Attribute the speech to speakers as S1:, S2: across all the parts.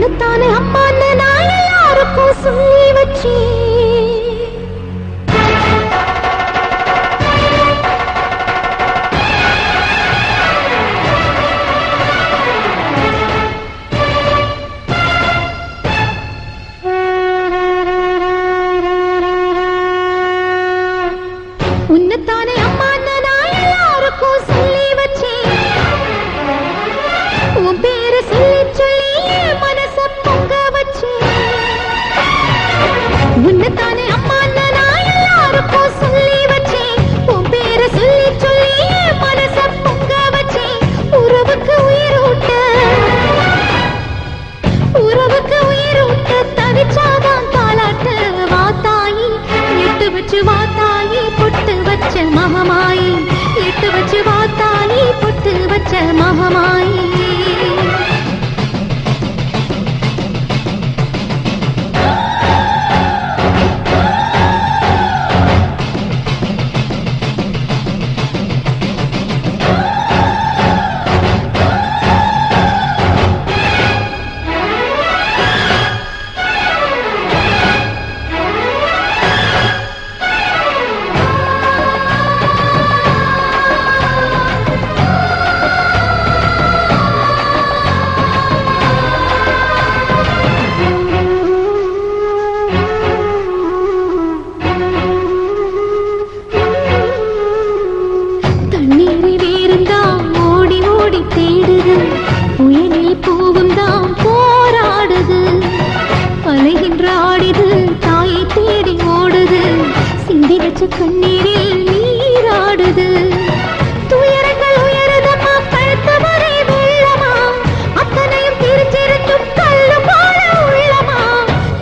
S1: உன்னத்தானே அம்மான்னு நான் எல்லாருக்கும் சொல்லி வச்சேன். உன்னத்தானே அம்மான்னு நான் எல்லாருக்கும் சொல்லி வச்சேன். உன் பேரை சொல்லி சொல்லி மனச பொங்க வச்சேன். உன்னத்தானே அம்மான்னு நான் எல்லாருக்கும் சொல்லி வச்சேன். உன் பேரை சொல்லி சொல்லி மனச பொங்க வச்சேன். உறவுக்கு உயிரூட்ட தவிச்சாதான் தாலாட்டு. வாத்தாயி எட்டு வச்சு வாத்தாயி பொட்டு வச்ச மகமாயி. எட்டு வச்சு வாத்தாயி பொட்டு வச்ச மகமாயி. தேடுது புயலில் பூவும் தான் போராடுது. அலைகின்ற ஆடிது தாயை தேடி ஓடுது. சிந்தி வச்ச கண்ணீரில் நீராடுது. துயரங்கள் உயருதமா கழுத்து வரை வெள்ளமா. அத்தனையும் தெரிஞ்சிருக்கும் கல்லு போல உள்ளமா.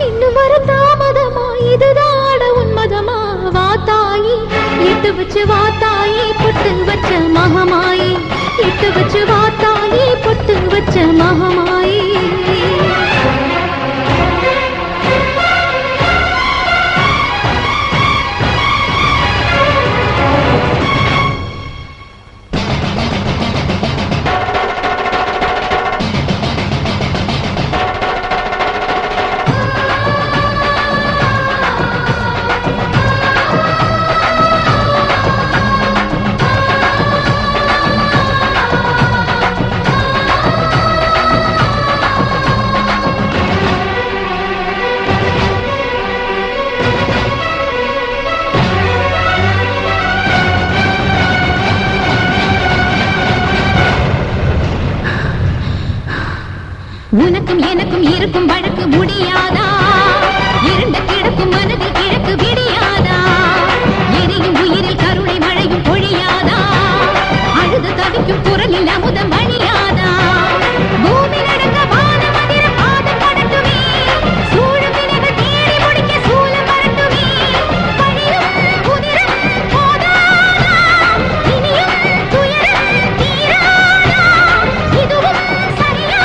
S1: இன்னும் வர தாமதமா இதுதாட உன்மதமா. வாத்தாயி எட்டு வச்சு வாத்தாயி பொட்டு வச்ச மகமாயி. எட்டு வச்சு வாத்தாயி பொட்டு வச்ச மகமாயி. உனக்கும் எனக்கும் இருக்கும் வழக்கு முடியாதா? இருண்ட கிடக்கும் மனதில் கிழக்கு விடியாதா? எரியும் உயிரில் கருணை மழையும் பொழியாதா? அழுது தவிக்கும் குரலில் அமுதம் வழியாதா? பூமி நடங்க வான மந்திர பாதம் படட்டுமே. சூழும் வினைகள் தேடி முடிக்க சூலம் வரட்டுமே. பணியும் உதிரம் போதாதா? இனியும் துயரம் தீராதா? இதுவும் சரியா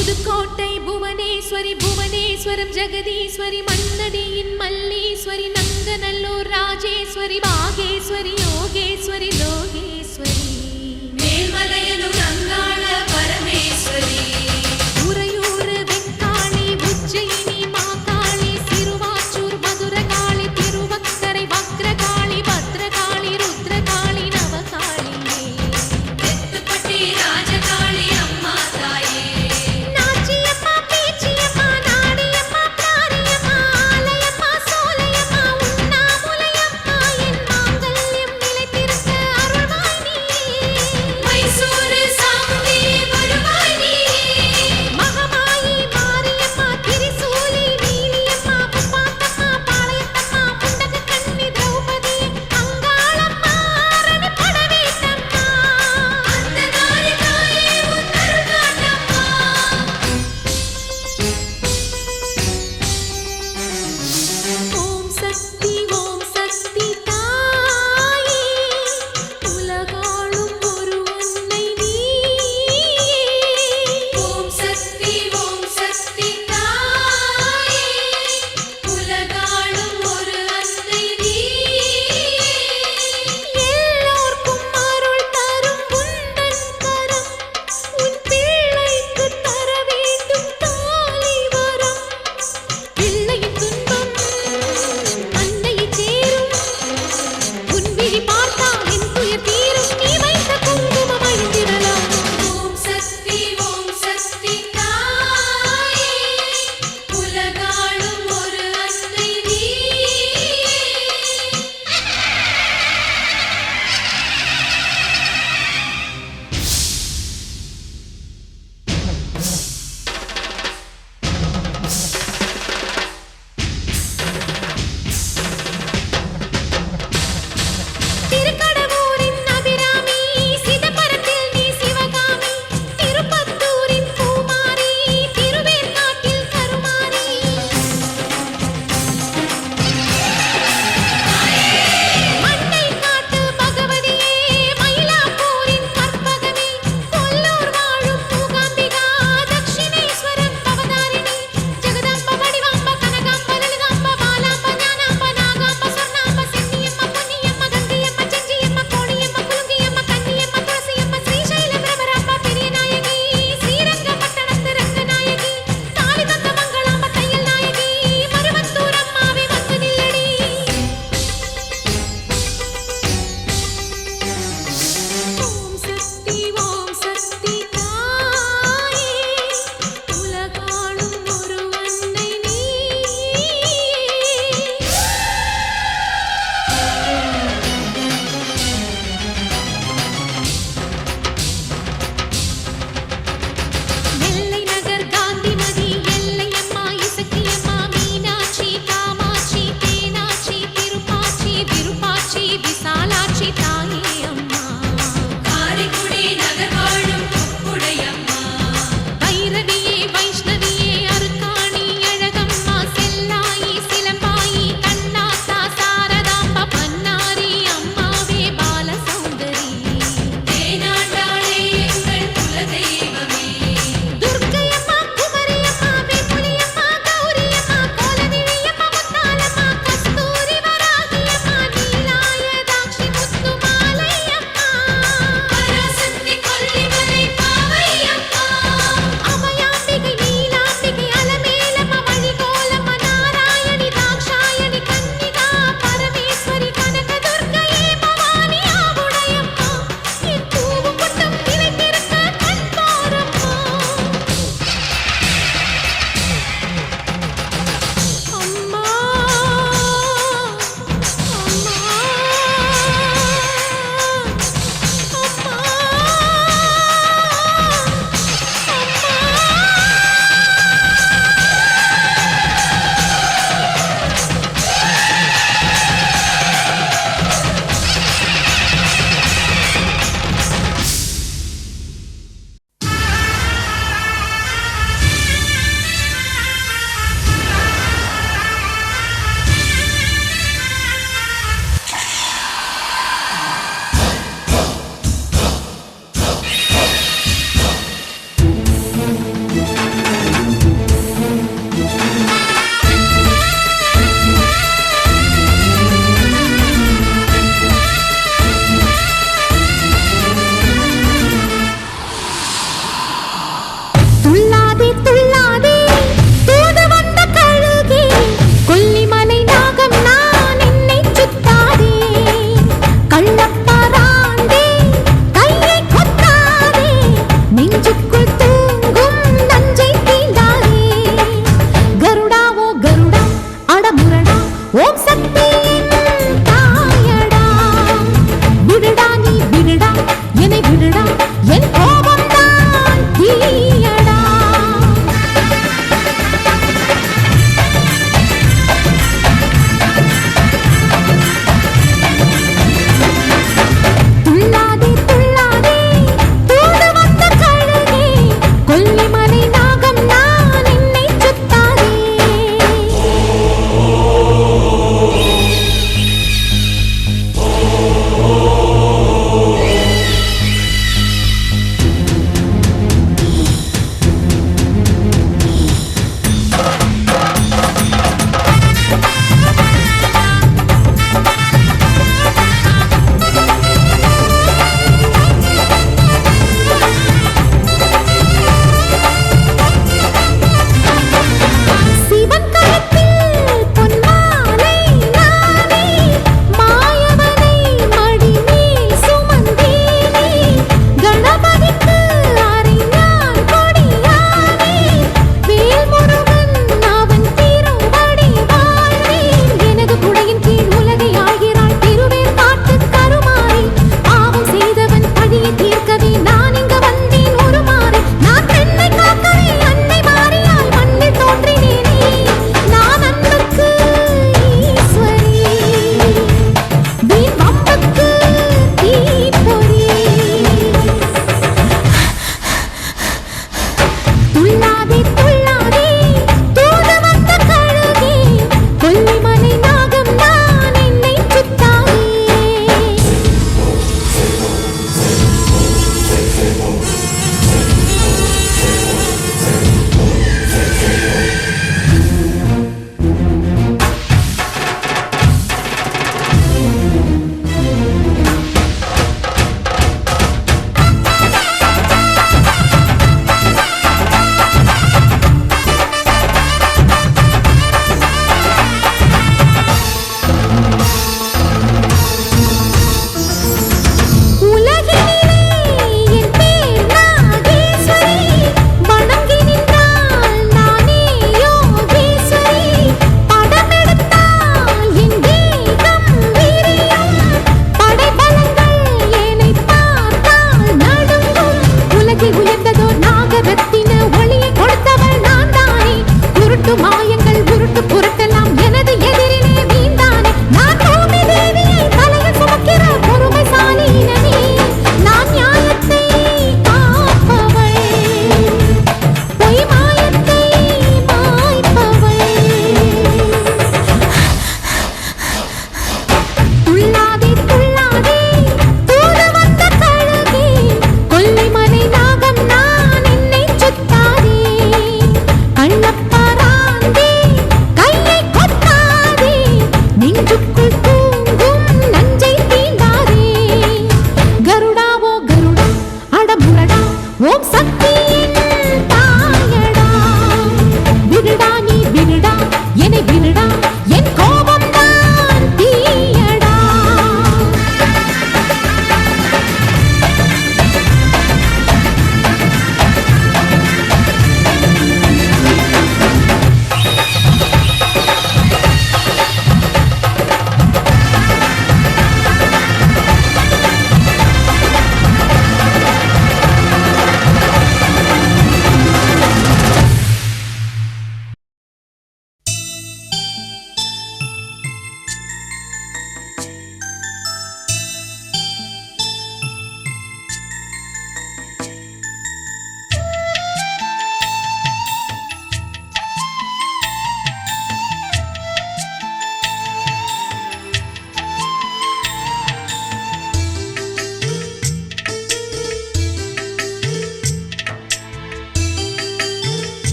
S1: புதுக்கோட்டை புவனேஸ்வரி புவனேஸ்வரம் ஜெகதீஸ்வரி மன்னடியின் மல்லீஸ்வரி நங்கநல்லூர் ராஜேஸ்வரி பாகேஸ்வரி யோகேஸ்வரி லோகேஸ்வரி மேல்மலையனூர் அங்காள பரமேஸ்வரி உறையூர் வெக்காளி உஜ்ஜயினி மாகாளி சிறுவாச்சூர் மதுரகாளி திருவக்கரை வக்ரகாளி பத்ரகாளி ருத்ரகாளி நவகாளியே தெத்துப்பட்டி ராஜகாளி அம்மா தாயே நாச்சியம்மா பேச்சியம்மா நாடியம்மா காரியம்மா ஆலயம்மா சோலையம்மா உண்ணாமுலையம்மா என் மாங்கல்யம் நிலைத்திருக்க அருள்வாய் நீயே மைசூர்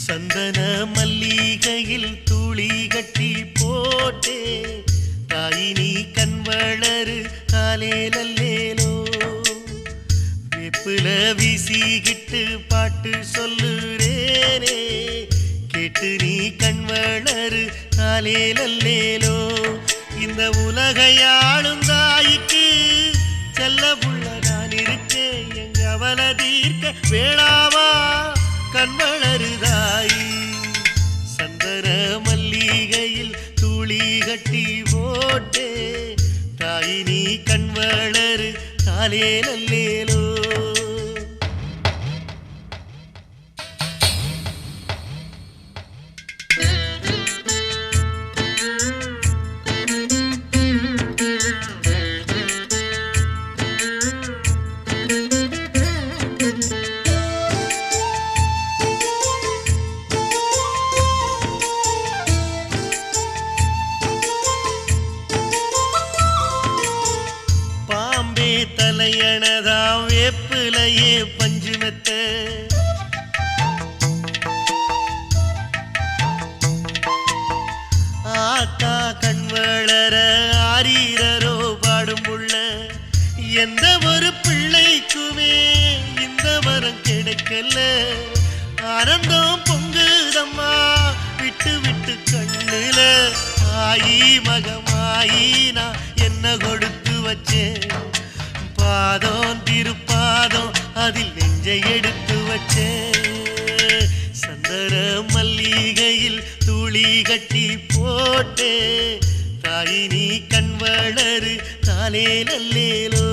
S2: சந்தன மல்லிகையில் துளி கட்டி போட்டே தாயினி கண் வளரு காலேலல்லேலோ வேப்புல வீசிக்கிட்டு பாட்டு சொல்லுறேனே கேட்டு நீ கண் வளரு காலேலல்லேலோ இந்த உலகையாளும் தாய்க்கு செல்ல புள்ள நான் இருக்கேன் எங்க அவல தீர்க்க வேளாவா கண் வளருதாயி சந்தன மல்லிகையில் துளி கட்டி போட்டே தாய் நீ கண் வளரு காலேலல்லேலோ தலையணதா வேப்பிலையே பஞ்சுமெத்த ஆத்தா கண் வளர ஆரீரரோ பாடும் புள்ள எந்த ஒரு பிள்ளைக்குமே இந்த வரம் கிடைக்கல ஆனந்தம் பொங்குதம்மா விட்டு விட்டு கண்ணுல ஆயி மகமாயி நான் என்ன கொடுத்து வச்சேன் பாதம் திருப்பாதம் அதில் நெஞ்சை எடுத்து வச்சே சந்தன மல்லிகையில் துளி கட்டி போட்டே தாய் நீ கண் வளரு காலேலல்லேலோ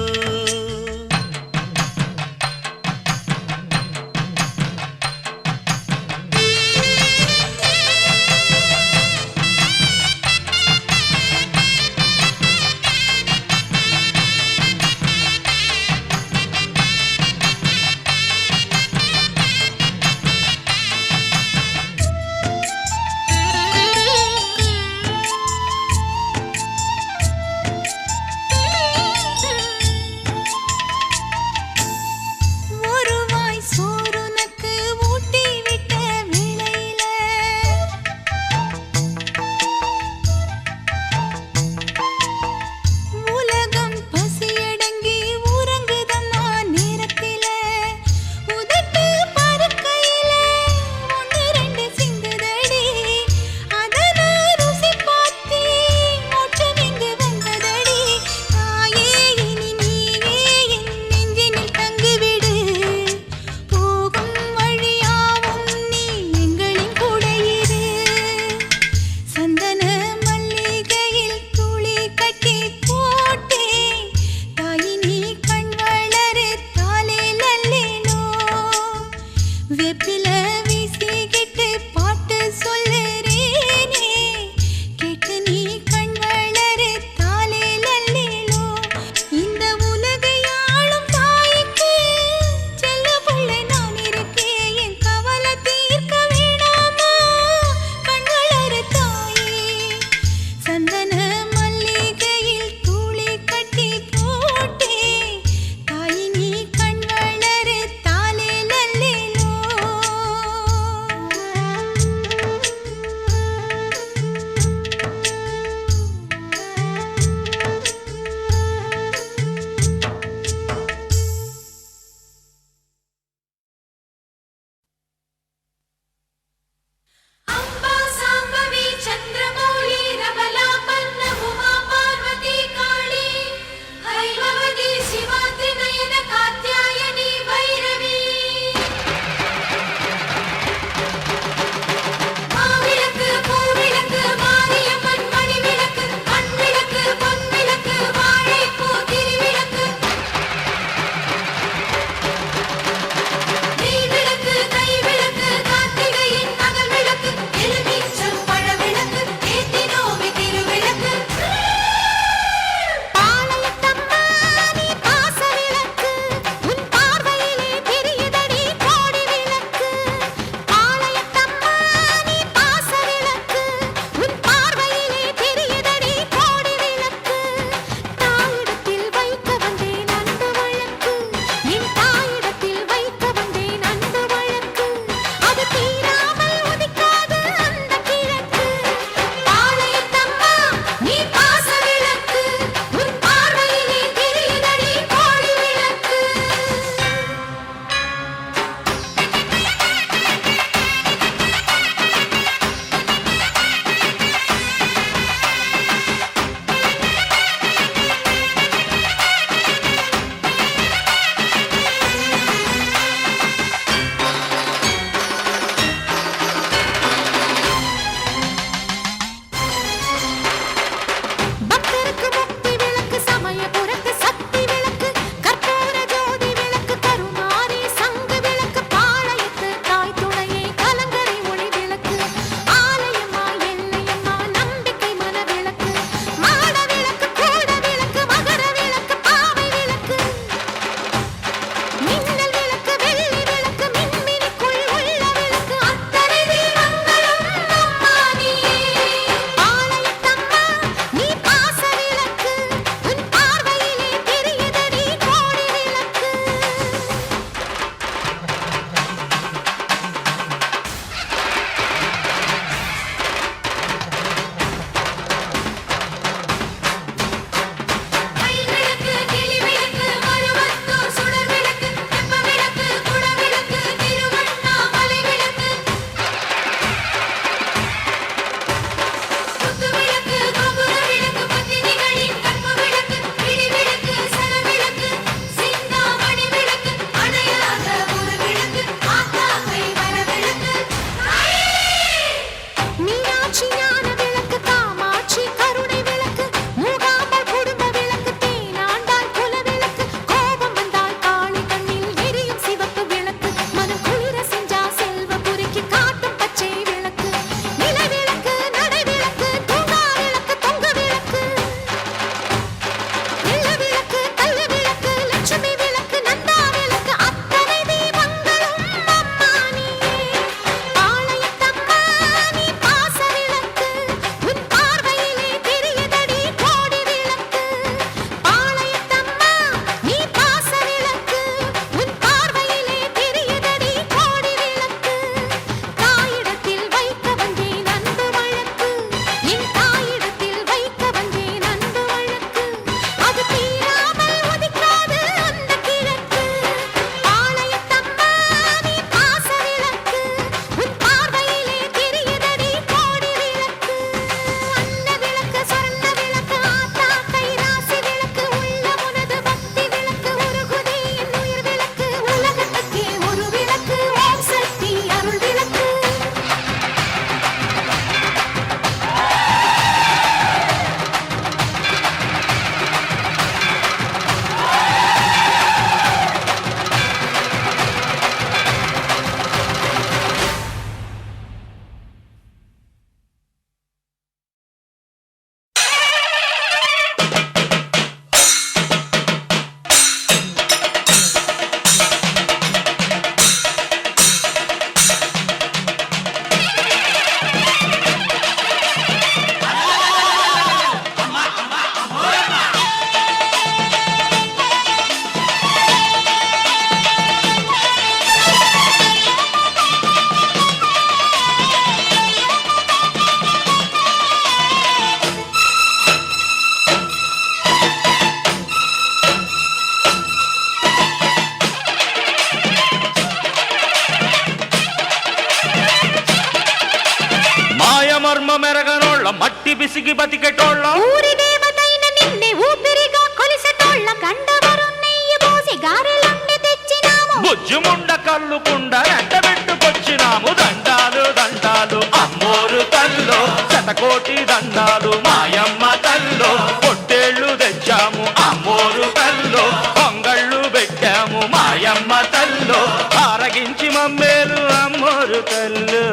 S3: పిసికి బతికెటోళ్ళం
S1: ఊరి దేవతైన నిన్నే ఊపిరిగా కొలిసెటోళ్ళం గండవరం నెయ్యి పోసి గారెలుండి తెచ్చినాము
S3: బుజ్జుముండ కల్లుకుండ ఎండబెట్టుకొచ్చినాము దండాలు దండాలు అమ్మోరు తల్లో శతకోటి దండాలు మాయమ్మ తల్లో పొట్టేళ్ళు తెచ్చాము అమ్మోరు తల్లో పొంగళ్ళు పెట్టాము మాయమ్మ తల్లో ఆరగించి మమ్మేలు అమ్మోరు తల్లు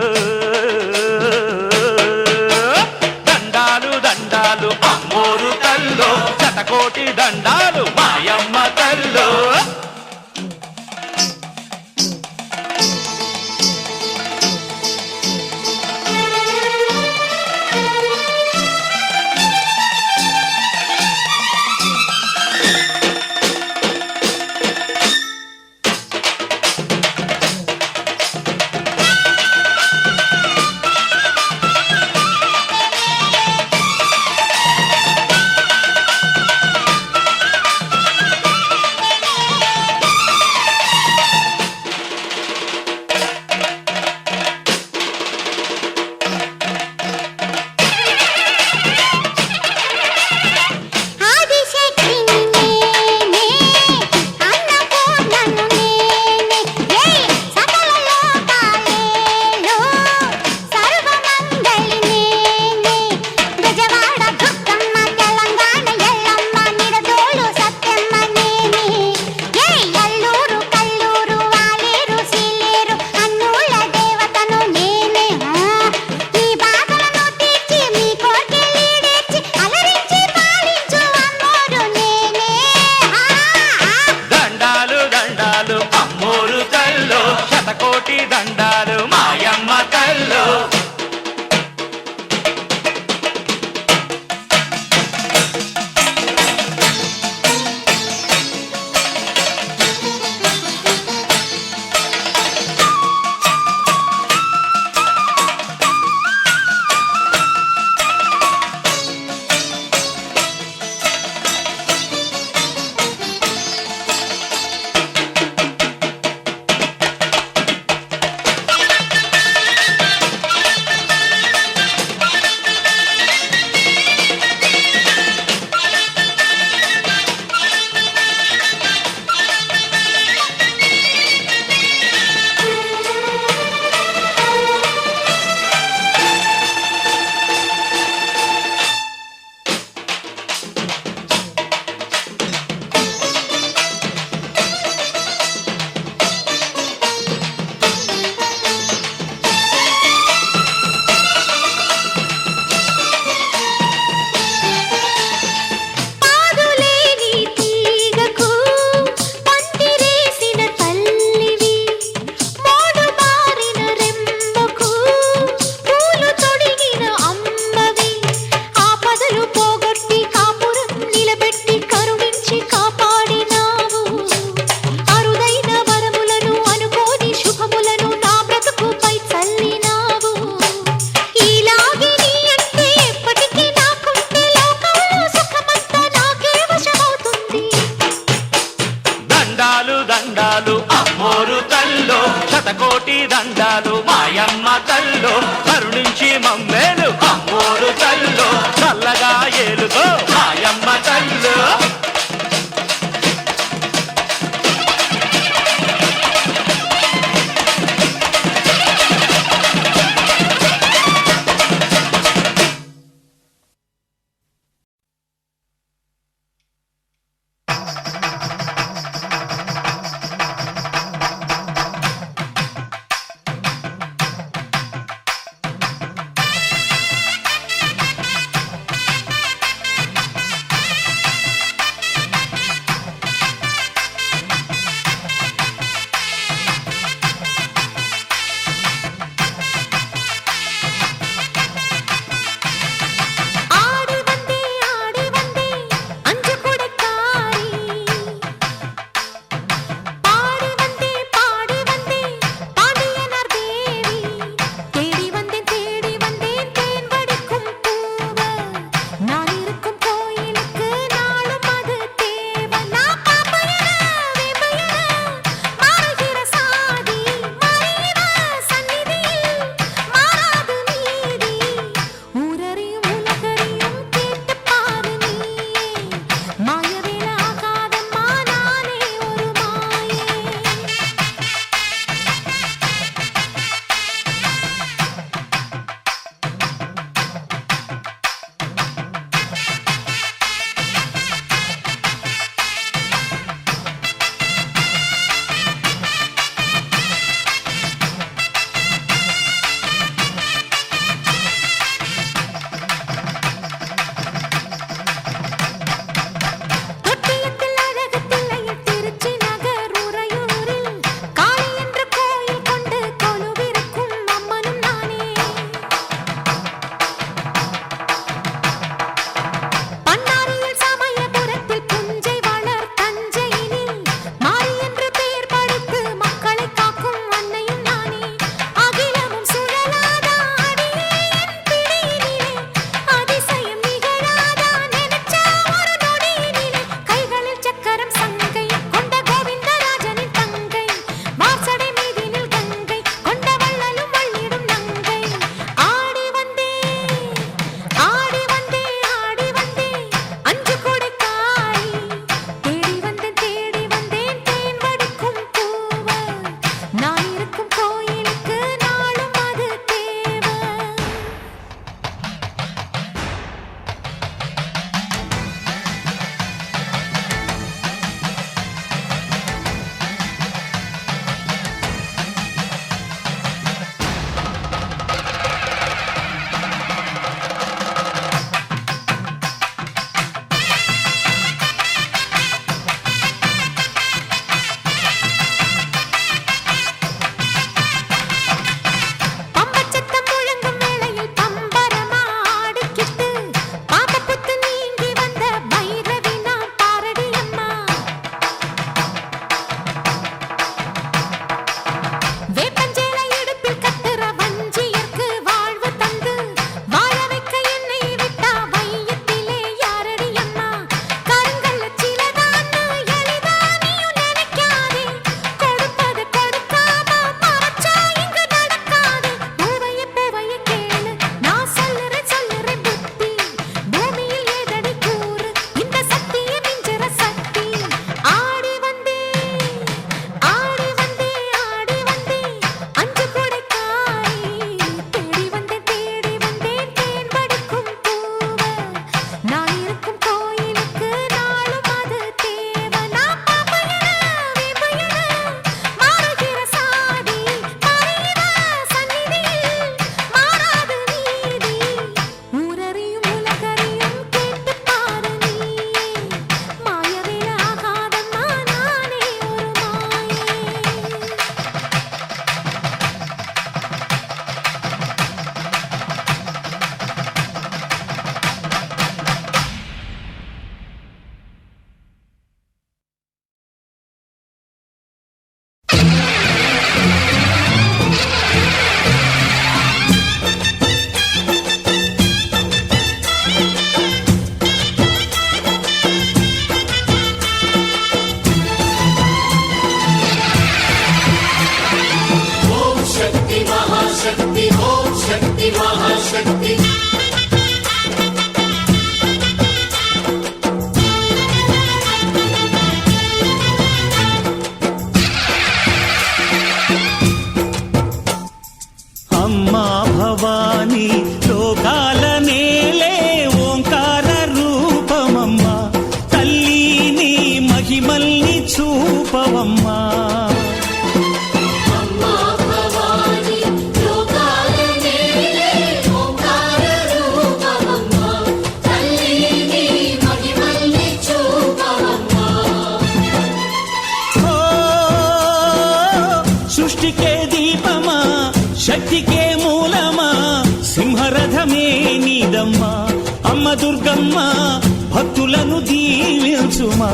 S3: దండాలు దండాలు అమ్మోరు తల్లో శతకోటి దండాలు మాయమ్మ తల్లో శతకోటి దండాలు మాయమ్మ తల్లో దండాలు అమ్మోరు తల్లో శతకోటి దండాలు మాయమ్మ తల్లో కరుణించి మమ్మేలు అమ్మోరు తల్లో చల్లగా ఏలుగో మాయమ్మ తల్లో
S1: శక్తి మహాశక్తి
S4: అమ్మా భవాని లోకాల నేలే ఓంకార రూపమమ్మా తల్లిని మహిమల్ని చూపవమ్మా
S1: అమ్మా భవాని లోకాల నేలే ఓంకార రూపమమ్మా తల్లిని మహిమల్ని చూపవమ్మా
S4: ఓ సృష్టికే దీపమా శక్తికే మూలమా సింహరథమే నీదమ్మా అమ్మ దుర్గమ్మ భక్తులను దీవించుమా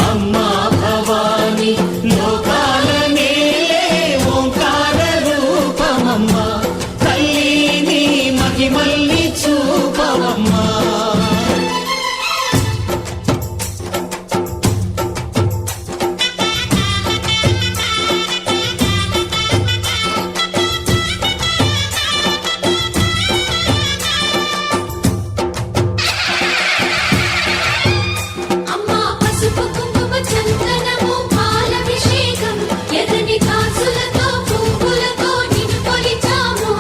S4: అమ్మా భవాని లోకాల నేలే ఓంకార రూపమమ్మా తల్లిని మహిమల్ని చూపవమ్మా
S1: అమ్మా పసుపు కుంకుమ చందనము పాలభిషేకం ఎదని కాసులతో పువ్వులతో నిన్ను కొలిచాము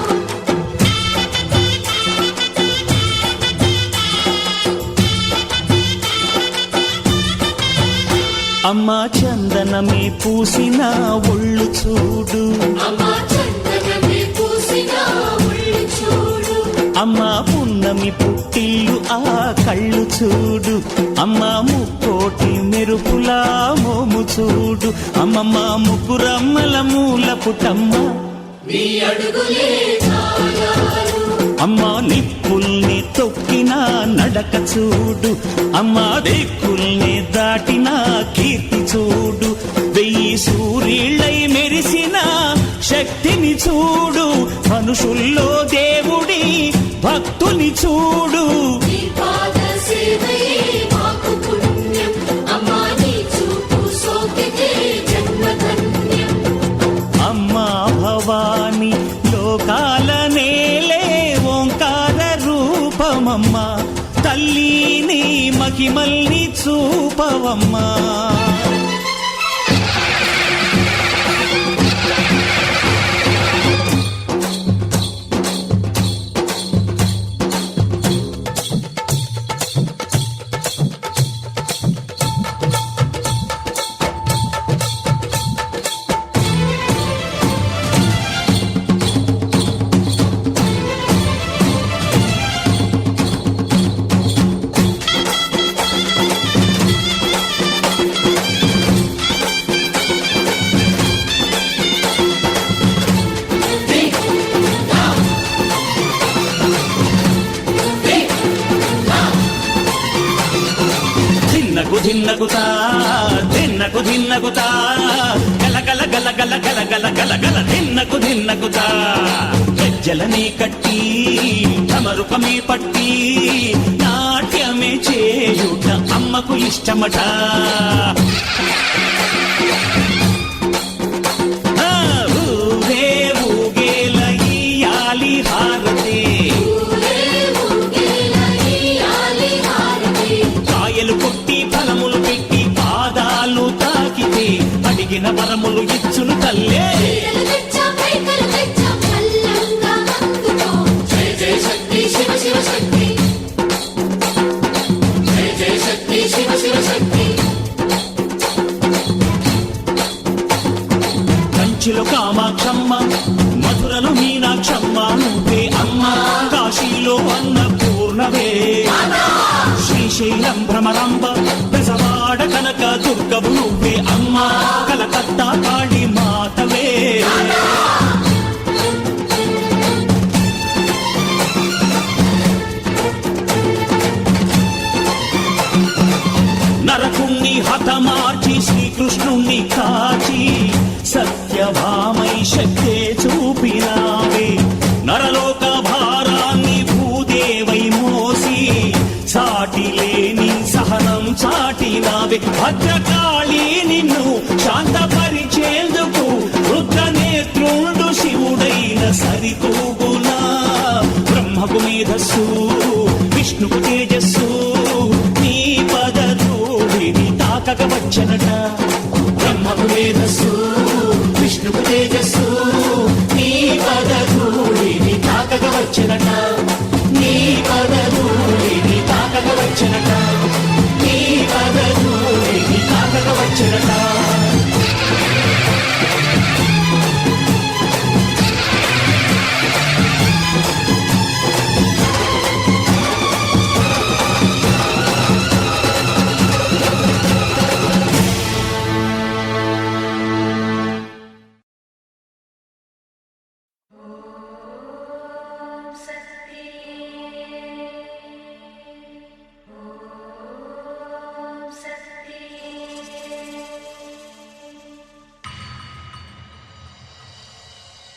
S4: అమ్మా చందనమే పూసిన ఒళ్ళు చూడు
S1: అమ్మా చందనమే పూసిన ఒళ్ళు చూడు
S4: అమ్మా పున్నమి పుట్టిల్లు ఆ కళ్ళు చూడు అమ్మా ముక్కోటి మెరుపులా మోము చూడు అమ్మమ్మ ముగ్గురమ్మల మూల పుటమ్మ
S1: నీ అడుగులే చాలారు
S4: అమ్మా నిప్పుల్ని తొక్కిన నడక చూడు అమ్మా దిక్కుల్ని దాటిన కీర్తి చూడు వెయ్యి సూర్యుళ్ళై మెరిసిన శక్తిని చూడు మనుషుల్లో దేవుడి భక్తుని చూడు
S1: నీ పాద సేవయే మాకు పుణ్యం అమ్మా నీ చూపు సోకితే జన్మధన్యం
S4: అమ్మా భవాని లోకాల నేలే ఓంకార రూపమమ్మా తల్లిని మహిమల్ని చూపవమ్మా ధిన్నగుతా ధిన్నగుతా గల గల గల గల గల గల గల గల ధిన్నగుతా గజ్జలనే కట్టి తమరుపమే పట్టి నాట్యమే చేయుట అమ్మకు ఇష్టమట ఊరే ఊగేల ఇయ్యాలి హారతే కాయలు కొట్టి ఫలములు పెట్టి పాదాలు తాకితే అడిగిన వరములు ఇచ్చును తల్లే
S1: జయ జయ శక్తి శివ శివ శక్తి జయ జయ శక్తి శివ శివ శక్తి
S4: కంచిలో కామాక్షమ్మ మధురలో మీనాక్షమ్మ నువ్వే అమ్మ కాశీలో అన్నపూర్ణవే శ్రీశైలం భ్రమరాంబ బెజవాడ కనక దుర్గవు నువ్వే అమ్మ కలకత్తా కాళీ మాతవే నరకుణ్ణి హతమార్చి శ్రీకృష్ణుణ్ణి కాచి సత్యభామై శక్తే చూపినావే నరలోక భారాన్ని భూదేవై మోసి సాటి లేని సహనం చాటినావే భద్రకాళి నిన్ను శాంతపరిచేందుకు రుద్రనేత్రుండు శివుడైన సరితూగులా బ్రహ్మకు మేధస్సు విష్ణుకు తేజస్సు నీ పదధూళిని తాకక వచ్చనట బ్రహ్మకు మేధస్సు విష్ణుకు తేజస్సు నీ పదధూళిని తాకక వచ్చనట నీ పదధూళిని తాకక వచ్చనట నీ పదధూళిని తాకక వచ్చనట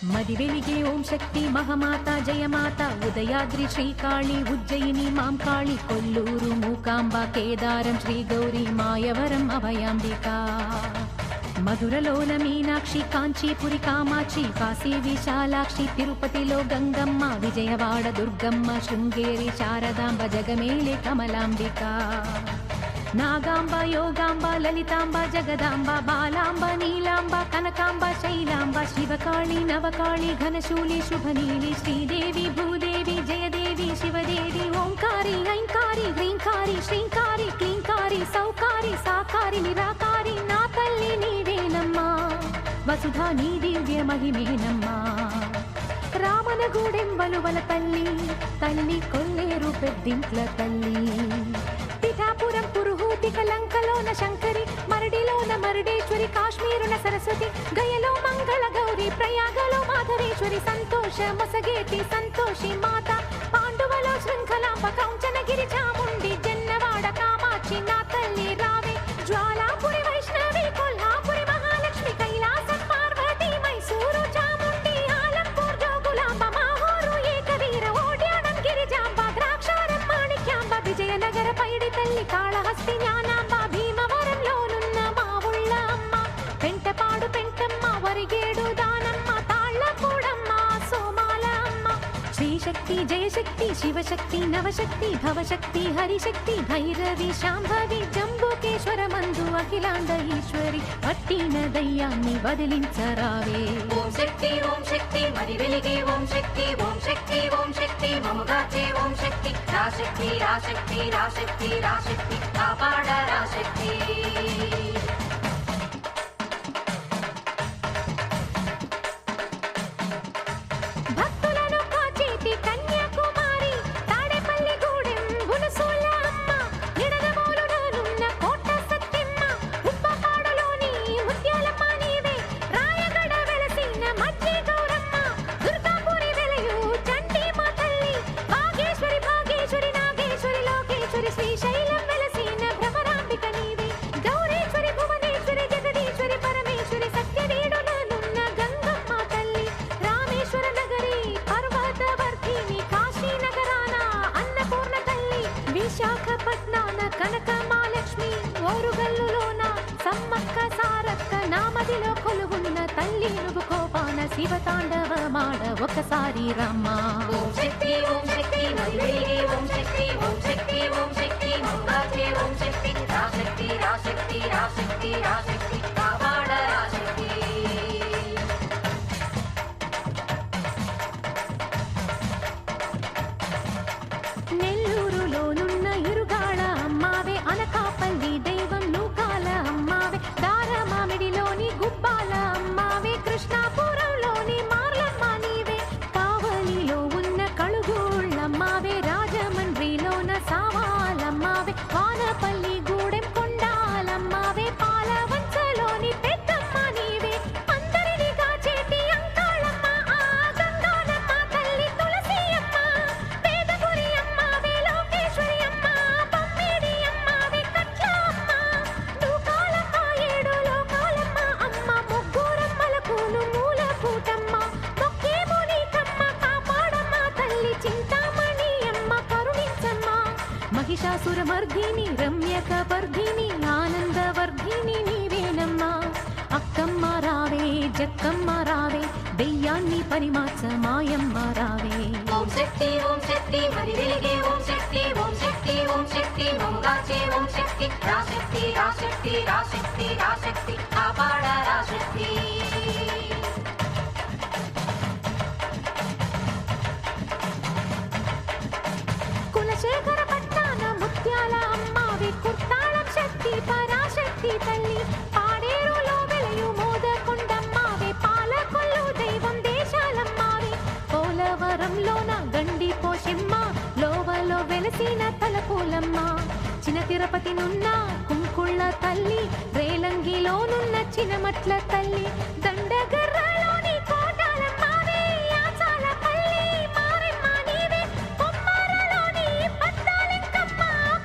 S1: మదివెలిగే ఓం శక్తి మహమాత జయమాత ఉదయాద్రి శ్రీకాళి ఉజ్జయిని మాంకాళి కొల్లూరు మూకాంబ కేదారం శ్రీ గౌరీ మాయవరం అభయాంబికా మధురలోన మీనాక్షి కాంచీపురి కామాక్షి కాశీ విశాలాక్షి తిరుపతిలో గంగమ్మ విజయవాడ దుర్గమ్మ శృంగేరి శారదాంబ జగమేలే కమలాంబిక నాగాంబ యోగాంబ లలితాంబ జగదాంబ బాలాంబ నీలాంబ కనకాంబ శైలాంబ శివకాళి నవకాళి ఘనశూలి శుభనీలి శ్రీదేవి భూదేవి జయదేవి శివదేవి ఓంకారి ఐంకారి హ్రీంకారి శ్రీంకారి క్లీంకారి సౌకారి సాకారి నిరాకారి నా తల్లి నీవేనమ్మా వసుధా నీ దివ్య మహిమేనమ్మా రామనగూడెం వలువల తల్లి తల్లి కొల్లేరు పెద్దింట్ల తల్లి పిఠాపురం పురుహూతి కలంకలోన శంకరి మరడిలోన మరుడేశ్వరి కాశ్మీరున సరస్వతి గయలో మంగళ గౌరి ప్రయాగలో మాధవేశ్వరి సంతోష మొసగేటి సంతోషి మాత పాండువలో శృంఖలాంబ కౌంచనగిరి చాముండి జన్నవాడ కామాక్షి నా తల్లి రావే జ్వాలాపురి వైష్ణవి కొల్హాపురి మహాలక్ష్మి కైలాసం పార్వతి మైసూరు చాముండి ఆలంపూర్ జోగులాంబ మాహూరు ఏకవీర ఓడ్యాడం గిరిజాంబ ద్రాక్షారం మాణిక్యాంబ విజయనగర పైడి తల్లి కాళహస్తి జ్ఞానాంబ భీమవరంలోనున్న మా ఉళ్ళ అమ్మ పెంటపాడు పెంటమ్మ వరిగేడు దానమ్మ తాళ్ళపూడమ్మ సోమాల అమ్మ శ్రీశక్తి జయశక్తి శివశక్తి నవశక్తి భవశక్తి హరిశక్తి భైరవి శాంభవి జంబుకేశ్వర మందు అఖిలాండ ఈశ్వరి పట్టిన దయ్యాన్ని వదిలించరావే
S5: ఓం శక్తి మరి వెలిగే ఓం శక్తి ఓం శక్తి మముగాచే ఓం శక్తి రాశక్తి రాశక్తి రాశక్తి రాశక్తి కాపాడ రాశక్తి
S1: భక్తులను కాచేటి కన్యాకుమారి తాడేపల్లి గూడెం బునసోల అమ్మ నిడదవోలులోనున్న కోట సత్యమ్మ ఉప్పపాడులోని ముత్యాలమ్మ నీవే రాయగడ వెలసిన మధ్య గౌరమ్మ దుర్గాపురి వెలయు చండీ మా తల్లి భాగేశ్వరి భాగేశ్వరి నాగేశ్వరి లోకేశ్వరి శ్రీశైలం వెలసిన భ్రమరాంబిక నీవే గౌరీశ్వరి భువనేశ్వరి జగదీశ్వరి పరమేశ్వరి సత్యవేడులనున్న గంగమ్మ తల్లి రామేశ్వర నగరి పర్వతవర్ధిని కాశీ నగరాన అన్నపూర్ణ తల్లి విశాఖపట్నాన కనక మహాలక్ష్మి ఓరుగల్లులోన సమ్మక్క సారక్క నామదిలో కొలువున్న తల్లి నువ్వు కోపాన శివ తాండవ మాడ ఒకసారి రమ్మా
S5: ఓం శక్తి మరి వెలిగే ఓం శక్తి మముగాచే ఓం శక్తి రాశక్తి రాశక్తి రాశక్తి రాశక్తి కాపాడ రాశక్తి
S1: నెల్లూరులోనున్న ఇరుగాళ అమ్మావే అనకాపల్లి దైవం నూకాల అమ్మావే దారమామిడిలోని గుబ్బాల అమ్మావే కృష్ణాపురంలోని మార్లమ్మ నీవే కావలిలో ఉన్న కళుగూళ్ళమ్మావే రాజమండ్రిలోన సావాలమ్మావే వానపల్లి గూడెం కొండాలమ్మావే పాలవంచలోని పెద్దమ్మ నీవే అందరిని కాచేటి అంకాళమ్మ ఆ గంగానమ్మ తల్లి తులసి అమ్మ వేదపురి అమ్మావే లోకేశ్వరి అమ్మ పమ్మేడి అమ్మావే కట్ల అమ్మ నూకాలమ్మ ఏడు లోకాలమ్మ అమ్మ ముగ్గురమ్మలకును మూల కూటమ్మ మొక్కేమో నీకమ్మ కాపాడమ్మ తల్లి చింతామణి అమ్మ కరుణించమ్మ మహిషాసుర మర్దిని రమ్యక వర్ధిని ఆనందవర్ధిని నీవేనమ్మా అక్కమ్మ రావే జక్కమ్మ రావే దెయ్యాన్ని పరిమాచ మాయమ్మ రావే.
S5: ఓం శక్తి మరి వెలిగే ఓం శక్తి మముగాచే ఓం శక్తి రాశక్తి రాశక్తి రాశక్తి రాశక్తి కాపాడ రాశక్తి.
S1: కులశేఖర పట్టాన ముత్యాల అమ్మావి కుర్తాళం శక్తి పరాశక్తి తల్లి పాడేరులో వెలయు మోదకొండమ్మావే పాలకొల్లు దైవం దేశాలమ్మావి పోలవరంలోన గండి పోషమ్మ లోవలో వెలసిన తలపూలమ్మ చిన్న తిరుపతి నున్న కుంకుళ్ళ తల్లి రేలంగిలోనున్న చినమట్ల తల్లి దండగర్రలోని కోటాలమ్మావే ఆచాల పల్లి మారెమ్మ నీవే కొమ్మారలోని పద్దాలెంకమ్మ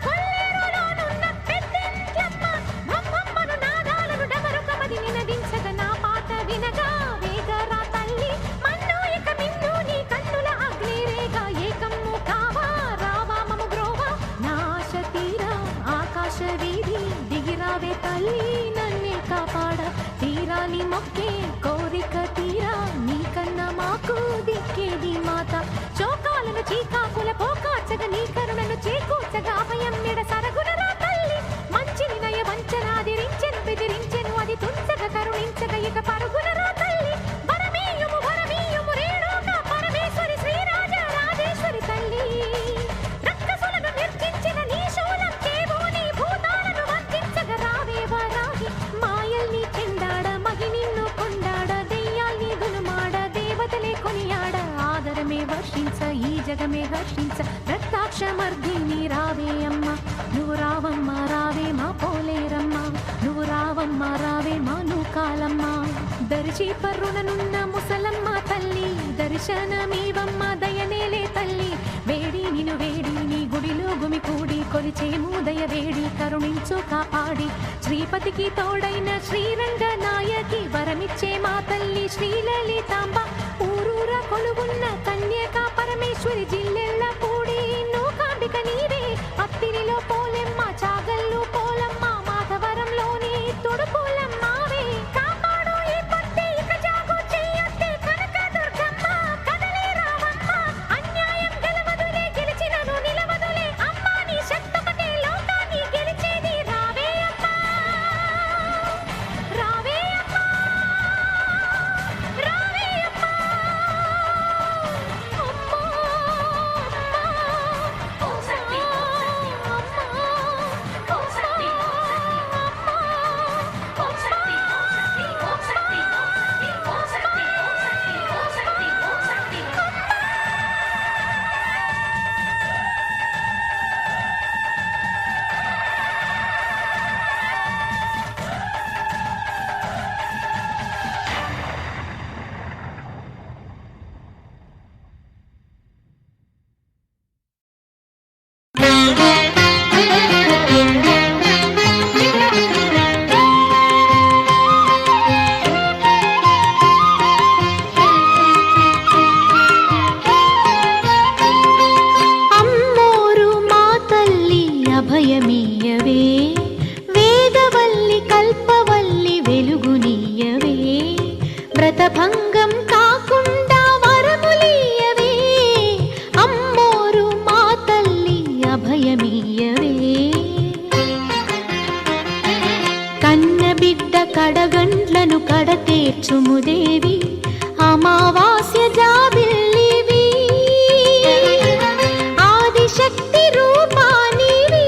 S1: కొల్లేరులోనున్న పెద్దింట్లమ్మ భమ్మమ్మను నాదాలను డమరుకమది నినదించగ నా పాట వినగా వేగరా తల్లి మన్ను ఇక మిన్ను నీ కన్నుల అగ్నిరేగ ఏకమ్ము కావా రావా మము గ్రోవా నాశ తీరా ఆకాశ వీధి దిగిరావే తల్లి నన్నే కాపాడ తీరాని మొక్కే కోరిక తీరా నీకన్నా మాకు దిక్కేది మాత చోకాలను చీకాకుల పోకాచగ నీ కరుణను చేకూర్చగా అభయం మెడ సరగునరా తల్లి మంచిని నయ వంచనాదిరించెను బెదిరించెను అది తుంచగ కరుణించగ ఇక పరుగునరా తల్లి వరమీయుము రేణుక పరమేశ్వరి శ్రీరాజ రాజేశ్వరి తల్లి రక్కసులను నిర్జించిన నీ శూలం చేవు నీ భూతాలను వంచించగ రావే వరాహి మాయల్ని చెండాడ మగి నిన్ను కొండాడ దెయ్యాల్ని దునుమాడ దేవతలే కొనియాడ ఆదరమే వర్షించ ఈ జగమే హర్షించ రక్తాక్షమర్ధిని రావే అమ్మ నువ్వు రావమ్మ రావే మా పోలేరమ్మ నువ్వు రావమ్మ రావే మా నూకాలమ్మ దరిచి పర్రుననున్న ముసలమ్మ తల్లి దర్శనమీవమ్మ దయనేలే తల్లి వేడి నిను వేడి నీ గుడిలో గుమికూడి కొలిచేము దయ వేడి కరుణించు కాపాడి శ్రీపతికి తోడైన శ్రీరంగ నాయకి వరమిచ్చే మా తల్లి శ్రీలలితాంబ ఊరూర కొలువున్న కన్యక పరమేశ్వరి జిల్లెళ్ళ పూడి నూకాంబిక నీవే అత్తిరిలో పోలెమ్మ చాగల్లు పోలమ్మ మాధవరంలోని తుడుపులమ్మావే కాపాడు ఈ పత్తి ఇక జాగు చెయ్యొత్తి కనక దుర్గమ్మ కదలే రావమ్మ అన్యాయం గెలవదులే గెలిచినను నిలవదులే అమ్మ నీ శక్తొకటే లోకాన్ని గెలిచేది రావే అమ్మ రావే అమ్మ రావే అమ్మ
S5: ఓం శక్తి ఓం శక్తి ఓం శక్తి ఓం శక్తి ఓం శక్తి ఓం శక్తి ఓం శక్తి.
S1: అమ్మోరు మా తల్లి అభయమీయవే వేదవల్లి కల్పవల్లి వెలుగునీయవే వ్రతభంగం కాకుండా వరములీయవే అమ్మోరు మా తల్లి అభయమీయవే కన్న బిడ్డ కడగండ్లను కడతేర్చుముదేవి అమావాస్య జాబిల్లివి ఆదిశక్తి రూపానివి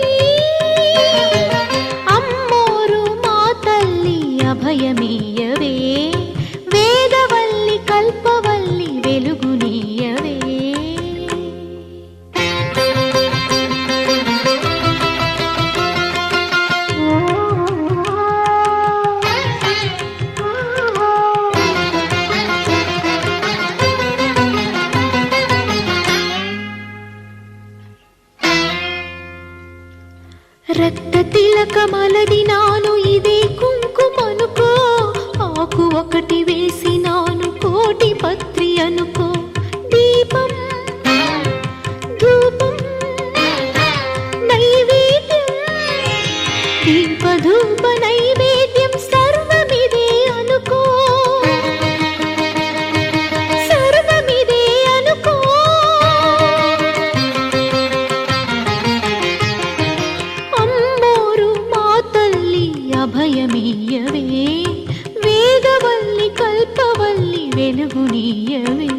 S1: అమ్మోరు మా తల్లి అభయమీయవే వేదవల్లి కల్పవల్లి వెలుగునీయవే రక్త తిలకమలదినాను ఇదే కుంకుమనుకో ఆకు ఒకటి వేసినాను కోటి పత్రి అనుకో దీపం ధూపం నైవేద్యం దీపధూప నైవేద్యం సర్వమిదే అనుకో సర్వ అభయమీయవే వేదవల్లి కల్పవల్లి వెలుగునీయవే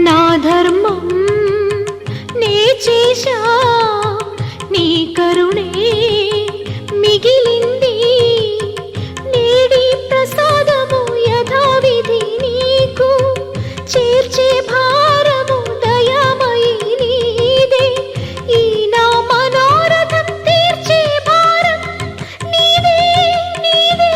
S1: నా ధర్మం నే చేశా నీ కరుణే మిగిలింది నేడి ప్రసాదము యథావిధి నీకు చేర్చే భారము దయామయి నీదే ఈ నా మనోరథం తీర్చే భారం నీదే నీదే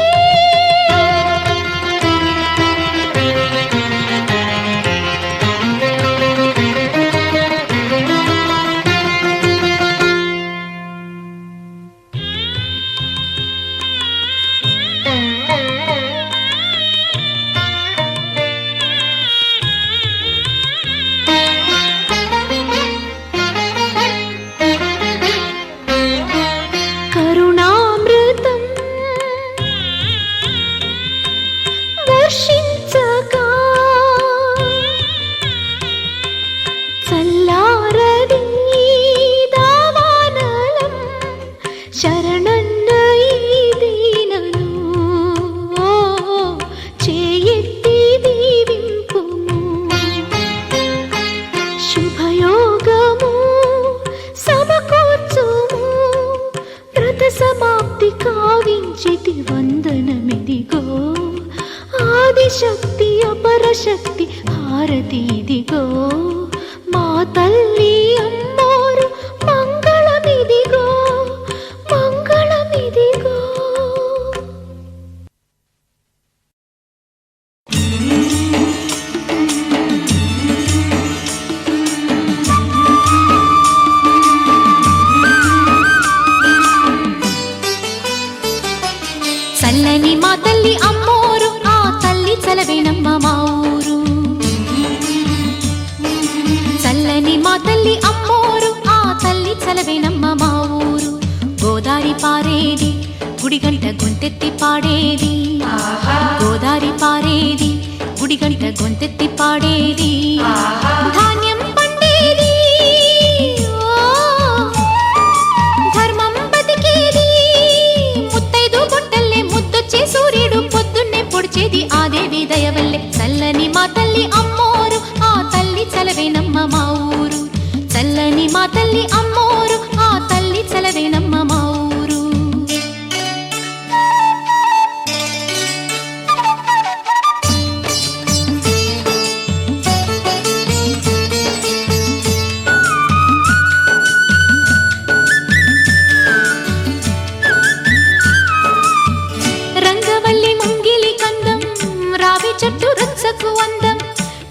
S1: కరుణామృతం వర్షించగా చల్లారని దావానలం శరణన్న ఈ దీనను చేయెత్తి దీవింపుము శుభయోగము సమకూర్చుము వ్రత సమాప్తి కావించితి వందనమిదిగో ఆదిశక్తి అపరశక్తి హారతి ఇదిగో మా తల్లి అమ్మోరు మంగళమిదిగో మంగళమిదిగో చల్లని మా తల్లి అమ్మోరు ఆ తల్లి చలవేనమ్మ మా ఊరు చల్లని మా తల్లి అమ్మోరు ఆ తల్లి చలవేనమ్మ మా ఊరు గోదారి పారేది గుడిగంట గొంతెత్తి పాడేది గోదారి పారేది గుడిగంట గొంతెత్తి పాడేది ధాన్యం పండేది ధర్మం బతికేది ముత్తైదు గుంటల్లే ముద్దొచ్చే సూర్యుడు పొద్దున్నే పొడిచేది ఆ దేవి దయవల్లే చల్లని మా తల్లి అమ్మోరు ఆ తల్లి చలవేనమ్మ మా ఊరు చల్లని మా తల్లి అమ్మోరు ఆ తల్లి చలవేనమ్మ మా ఊరు రంగవల్లి ముంగిలి కందం రావి చెట్టు రచ్చకు అందం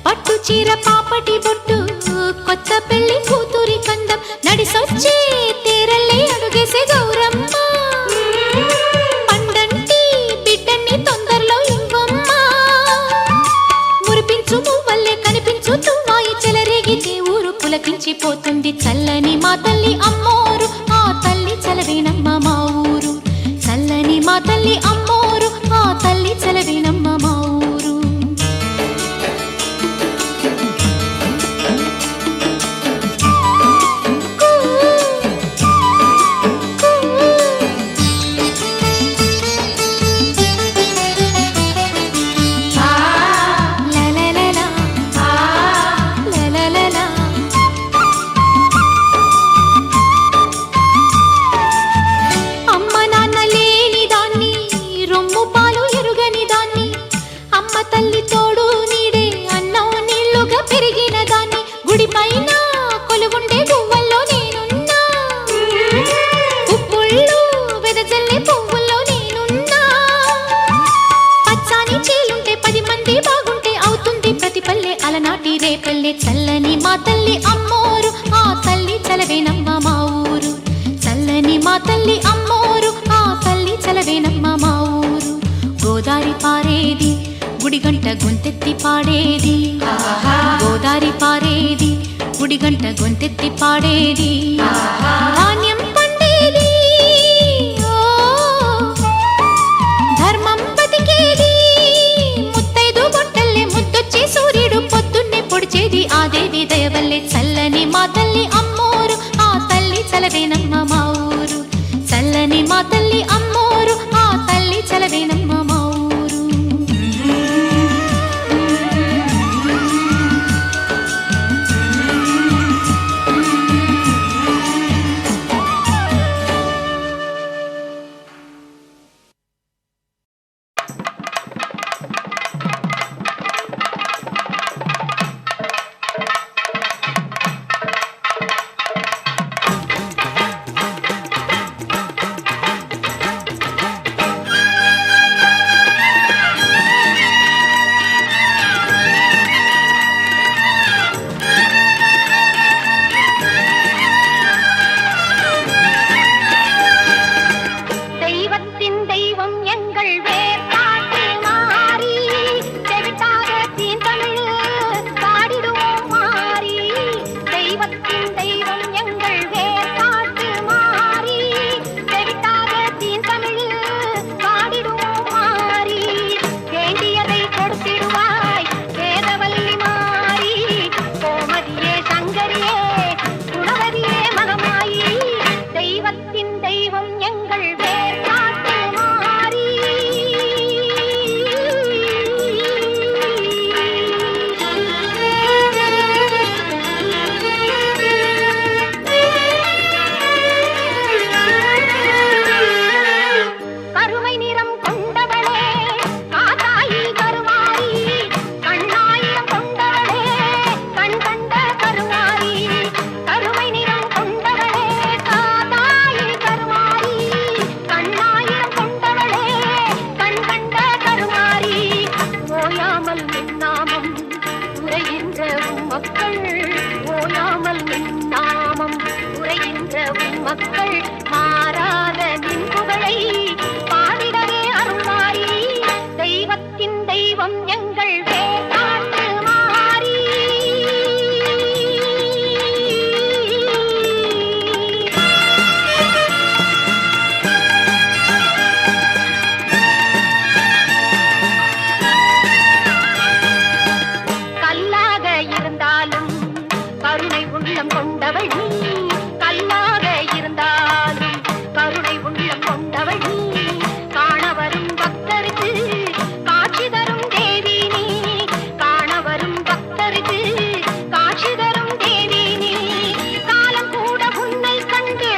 S1: పట్టు చీర పాపటి బొట్టు కొత్త పెళ్లి కూతురి కందం నడిసొచ్చే తీరల్లే అడుగేసే గౌరమ్మ పండంటి బిడ్డన్ని తొందరలో ఇవ్వమ్మ మురిపించు మువ్వల్లే కనిపించు తుమ్మాయి చెలరేగితే ఊరు పులకించిపోతుంది చల్లని మా తల్లి అమ్మోరు ఆ తల్లి చలవేనమ్మ మా ఊరు చల్లని మా తల్లి అమ్మోరు ఆ తల్లి చలవేనమ్మ మా ఊరు అమ్మ నాన్న లేని దాన్ని రొమ్ము పాలు ఎరుగని దాన్ని అమ్మ తల్లి తోడు నీడే అన్నం నీళ్లుగా పెరిగిన దాన్ని గుడి పైన కొలుగుండే గువ్వల్లో నేనున్నా ఉప్పుళ్ళు వెదజల్లే పువ్వుల్లో నేనున్నా పచ్చాని చీలుంటే 10 మంది బాగుంటే అవుతుంది ప్రతి పల్లె అలనాటి రేపల్లె చల్లని మా తల్లి అమ్మోరు ఆ తల్లి చలవేనమ్మ మా ఊరు చల్లని మా తల్లి అమ్మోరు ఆ తల్లి చలవేనమ్మ మా ఊరు గోదారి పారేది గుడిగంట గొంతెత్తి పాడేది గోదారి పారేది గుడిగంట గొంతెత్తి పాడేది ధాన్యం పండేది எங்கள் வேர்க்காட்டு மாறி செவிட்டாக தீந்தமிழ் பாடிடுவோம் மாறி தெய்வத்தின் தெய்வம் எங்கள் வேர்க்காட்டு மாறி செவிட்டாக தீந்தமிழ் பாடிடுவோம் மாறி வேண்டியதை கொடுத்திடுவாய் வேதவல்லி மாறி கோமதியே சங்கரியே குணவதியே மகமாயி தெய்வத்தின் தெய்வம் எங்கள் வேர்க்காட்டு மாறி கருமை நிறம் கொண்டவளே காத்தாயி கருமாரி கண்ணாயிரம் கொண்டவளே கண் கண்ட கருமாரி கருமை நிறம் கொண்டவளே காத்தாயி கருமாரி கண்ணாயிரம் கொண்டவளே கண் கண்ட கருமாரி ஓயாமல் நின்னாமம் உரைகின்ற மக்கள் ஓயாமல் நின்னாமம் உரைகின்ற மக்கள் மாறாத நின் புகழை பாடிடவே அருள்மாரி தெய்வத்தின் தெய்வம் எங்கள் வேர்க்காட்டு மாறி கல்லாக இருந்தாலும் கருணை உள்ளம் கொண்டவள் நீ கல்லாக இருந்தாலும் கருணை உள்ளம் கொண்டவள் நீ காண வரும் பக்தருக்கு காட்சி தரும் தேவி நீ காண வரும் பக்தருக்கு காட்சி தரும் தேவி நீ காலம் கூட உன்னை கண்டு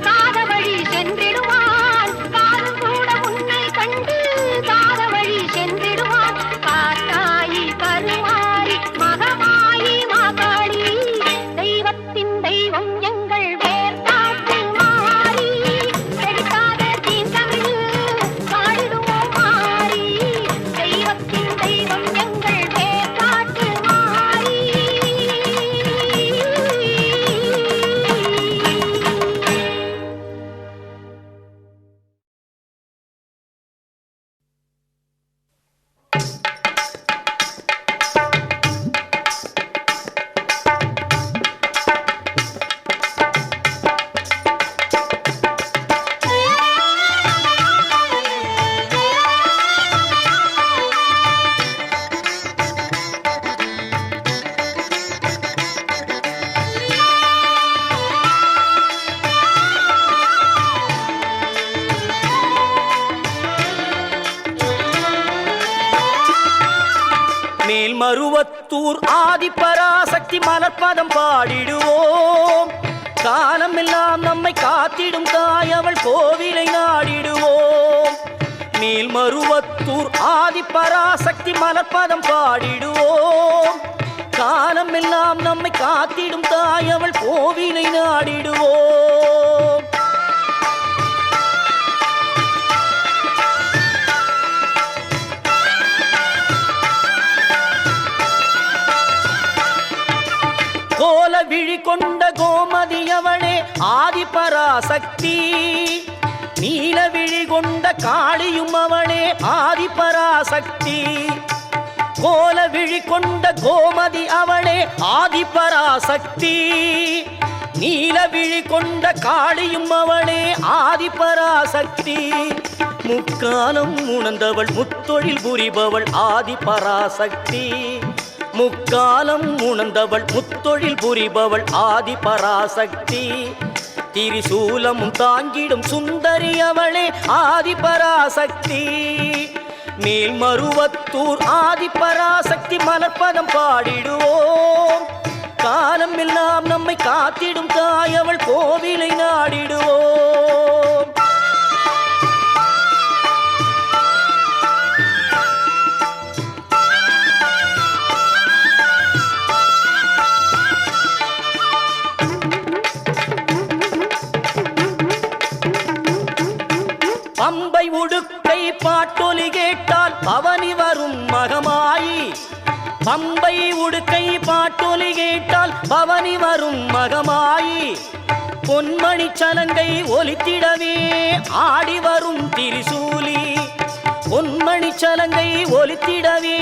S1: காத வழி சென்றிடுவான் காலம் கூட உன்னை கண்டு காத வழி சென்றிடுவான் காத்தாயி கருமாரி மகமாயி மாகாளி தெய்வத்தின் தெய்வம் எங்கள் வேர்க்காட்டு மாறி செழிக்காத தீந்தமிழ் பாடிடுவோம் மாறி தெய்வத்தின் தெய்வம் எங்கள் வேர்க்காட்டு மாறி
S3: மேல்மருவத்தூர் ஆதிபராசக்தி மலர்பதம் பாடிடுவோம் காலமெல்லாம் நம்மை காத்திடும் தாய் அவள் கோவிலை நாடிடுவோம் மேல்மருவத்தூர் ஆதிபராசக்தி மலர்பதம் பாடிடுவோம் காலமெல்லாம் நம்மை காத்திடும் தாய் அவள் கோவிலை நாடிடுவோம் கோல விழி கொண்ட கோமதியவளே ஆதிபராசக்தி நீல விழி கொண்ட காளியும் அவளே ஆதிபராசக்தி கோல விழி கொண்ட கோமதி அவளே ஆதிபராசக்தி நீல விழி கொண்ட காளியும் அவளே ஆதிபராசக்தி முக்காலம் உணர்ந்தவள் முத்தொழில் புரிபவள் ஆதிபராசக்தி முக்காலம் உணர்ந்தவள் முத்தொழில் புரிபவள் ஆதிபராசக்தி திரிசூலமும் தாங்கிடும் சுந்தரி அவளே ஆதிபராசக்தி மேல்மருவத்தூர் ஆதிபராசக்தி மலர்பதம் பாடிடுவோம் காலம் எல்லாம் நம்மை காத்திடும் தாய் அவள் கோவிலை நாடிடுவோம் பம்பை உடுக்கை பாட்டொலி கேட்டால் பவனி வரும் மகமாயி பம்பை உடுக்கை பாட்டொலி கேட்டால் பவனி வரும் மகமாயி பொன்மணி சலங்கை ஒலித்திடவே ஆடி வரும் திரிசூலி சலங்கை ஒலித்திடவே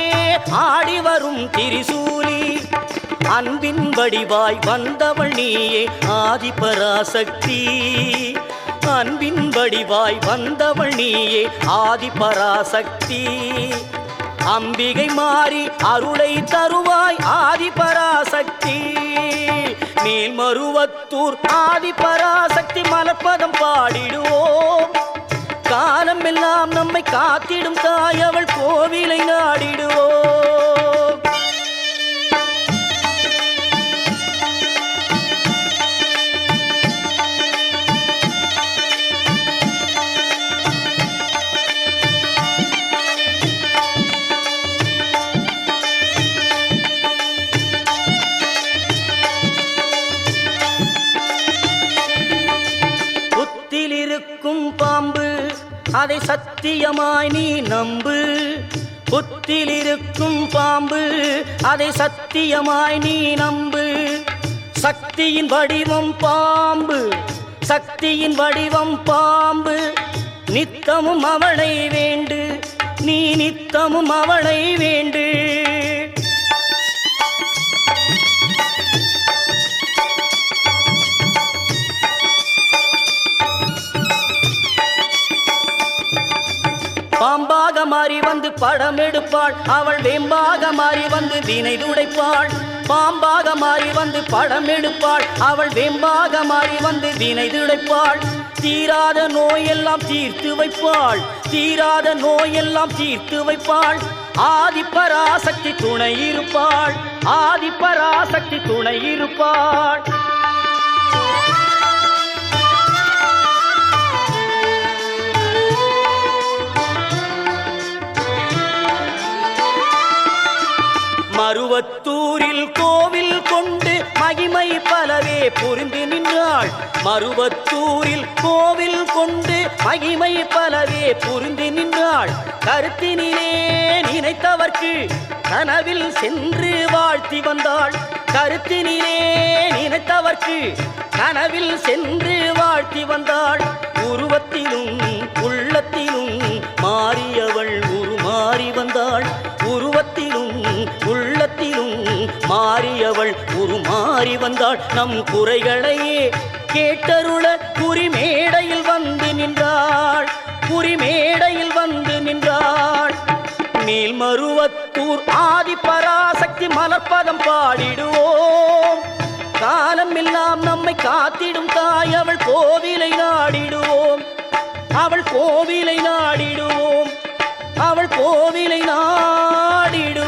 S3: ஆடி வரும் திரிசூலி அன்பின் வடிவாய் வந்தவள் நீயே ஆதிபராசக்தி அன்பின் வடிவாய் வந்தவள் நீயே ஆதிபராசக்தி அம்பிகை மாறி அருளை தருவாய் ஆதிபராசக்தி மேல்மருவத்தூர் ஆதிபராசக்தி மலர்பதம் பாடிடுவோம் காலம் எல்லாம் நம்மை காத்திடும் தாய் அவள் கோவிலை நாடிடுவோம் புத்திலிருக்கும் பாம்பு அதை சத்தியமாய் நீ நம்பு புத்திலிருக்கும் பாம்பு அதை சத்தியமாய் நீ நம்பு சக்தியின் வடிவம் பாம்பு சக்தியின் வடிவம் பாம்பு நித்தமும் அவளை வேண்டு நீ நித்தமும் அவளை வேண்டு பாம்பாக மாறி வந்து படம் எடுப்பாள் அவள் வேம்பாக மாறி வந்து வினை துடைப்பாள் பாம்பாக மாறி வந்து படம் எடுப்பாள் அவள் வேம்பாக மாறி வந்து வினை துடைப்பாள் தீராத நோயெல்லாம் தீர்த்து வைப்பாள் தீராத நோயெல்லாம் தீர்த்து வைப்பாள் ஆதிபராசக்தி துணை இருப்பாள் ஆதிபராசக்தி துணை இருப்பாள் மருவத்தூரில் கோவில் கொண்டு மகிமை பலவே புரிந்து நின்றாள் மருவத்தூரில் கோவில் கொண்டு மகிமை பலவே புரிந்து நின்றாள் கருத்தினிலே நினைத்தவர்க்கு கனவில் சென்று வாழ்த்தி வந்தாள் கருத்தினிலே நினைத்தவர்க்கு கனவில் சென்று வாழ்த்தி வந்தாள் உருவத்திலும் உள்ளத்திலும் மாறியவள் உருமாறி வந்தாள் உருவத்திலும் உள்ளத்திலும் மாறியவள் உருமாறி வந்தாள் நம் குறைகளையே கேட்டருள குறிமேடையில் வந்து நின்றாள் குறிமேடையில் வந்து நின்றாள் மேல்மருவத்தூர் ஆதிபராசக்தி மலர்பதம் பாடிடுவோம் காலம் எல்லாம் நம்மை காத்திடும் தாய் அவள் கோவிலை நாடிடுவோம் அவள் கோவிலை நாடிடுவோம் அவள் கோவிலை நாடிடுவோம்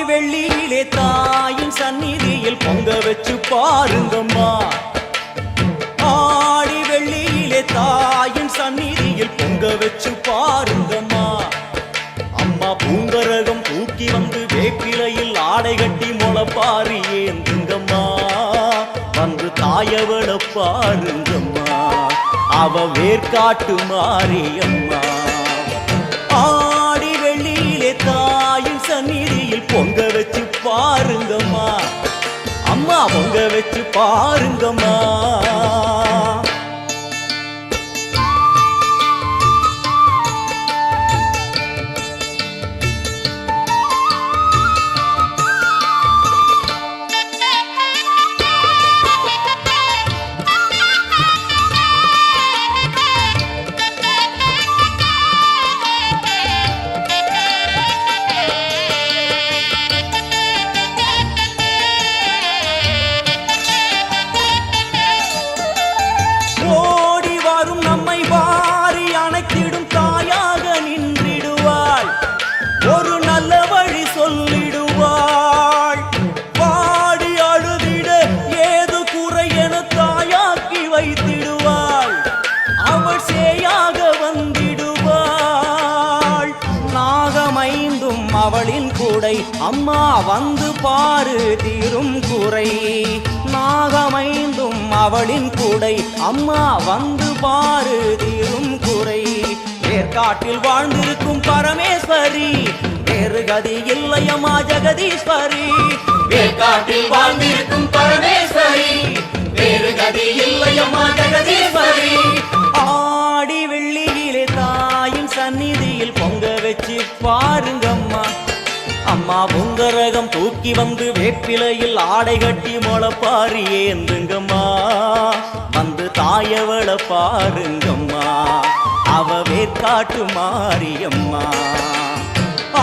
S3: வெள்ளியிலே தாயின் சந்நிதியில் பொங்க வச்சு பாருங்கம்மா. ஆடி வெள்ளியிலே தாயின் சந்நிதியில் பொங்க வச்சு பாருங்கம்மா. அம்மா பூங்கரகம் தூக்கி வந்து வேப்பிலையில் ஆடை கட்டி முளைப்பாரி ஏந்துங்கம்மா. வந்து தாயவள பாருங்கம்மா, அவ வேர்காட்டு மாரியம்மா. ஆடி வெள்ளியிலே தாயின் சந்நிதியில் பொங்க வச்சு பாருங்கம்மா. அம்மா பொங்க வச்சு பாருங்கம்மா. அவளின் கூடை அம்மா வந்து பாரு தீரும் குறை. நாகமைந்தும் அவளின் கூடை அம்மா வந்து பாரு தீரும் குறை. வேர்காட்டில் வாழ்ந்திருக்கும் பரமேஸ்வரி, வேறு கதி இல்லையம்மா ஜெகதீஸ்வரி. வேர்காட்டில் வாழ்ந்திருக்கும் பரமேஸ்வரி, வேறு கதி இல்லையம்மா ஜெகதீஸ்வரி. ஆடி வெள்ளியிலே தாயின் சந்நிதியில் பொங்க வச்சு பாருங்கம்மா. அம்மா பொங்கரகம் தூக்கி வந்து வேப்பிலையில் ஆடை கட்டி முளைப்பாரி ஏந்துங்கம்மா. வந்து தாயவள பாருங்கம்மா, அவ வேர்காட்டு மாரியம்மா.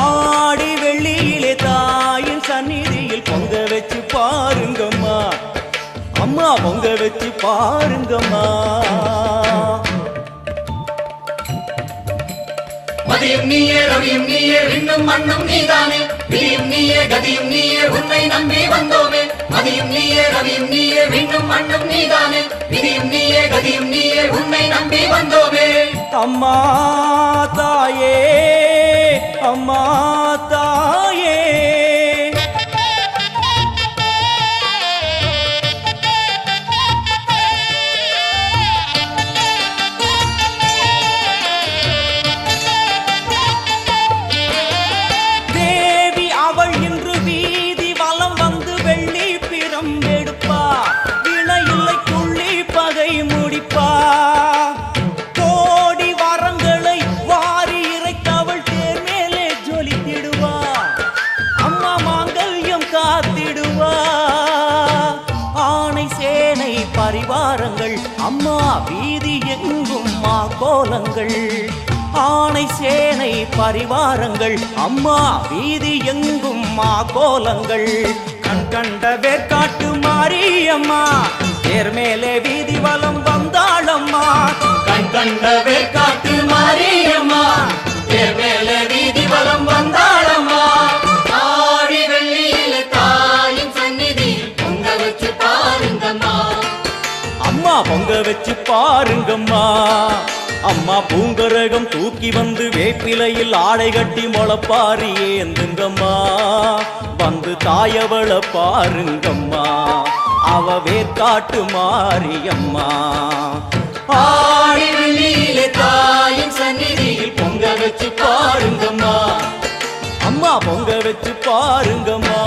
S3: ஆடி வெள்ளியிலே தாயின் சந்நிதியில் பொங்க வச்சு பாருங்கம்மா. அம்மா பொங்க வச்சு பாருங்கம்மா.
S6: மதியும் நீயே ரவியும் நீயே விண்ணும் மண்ணும் நீதானே. விதியும் நீயே கதியும் நீயே உன்னை நம்பி வந்தோமே. மதியும் நீயே ரவியும் நீயே விண்ணும் மண்ணும் நீதானே. விதியும் நீயே கதியும் நீயே உன்னை நம்பி வந்தோமே.
S3: அம்மா தாயே, அம்மா தாயே, பரிவாரங்கள் அம்மா வீதி எங்கும் மா கோலங்கள். ஆணை சேனை பரிவாரங்கள் அம்மா வீதி எங்கும் மா கோலங்கள். கண் கண்ட வேர்காட்டு மாரியம்மா, தேர் மேலே வீதி வலம் வந்தாளம்மா.
S6: கண் கண்ட வேர்காட்டு மாரியம்மா, தேர் மேலே வீதி வலம் வந்தாளம்மா. ஆடி வெள்ளியிலே தாயின் சந்நிதியில் பொங்க வச்சு பாருங்கம்மா.
S3: அம்மா பொங்க வச்சு பாருங்கம்மா. அம்மா பூங்கரகம் தூக்கி வந்து வேப்பிலையில் ஆடை கட்டி முளைப்பாரி ஏந்துங்கம்மா. வந்து தாயவள பாருங்கம்மா, அவ வேர்காட்டு மாரியம்மா.
S6: ஆடி வெள்ளியிலே தாயின் சந்நிதியில் பொங்க வச்சு பாருங்கம்மா.
S3: அம்மா பொங்க வச்சு பாருங்கம்மா.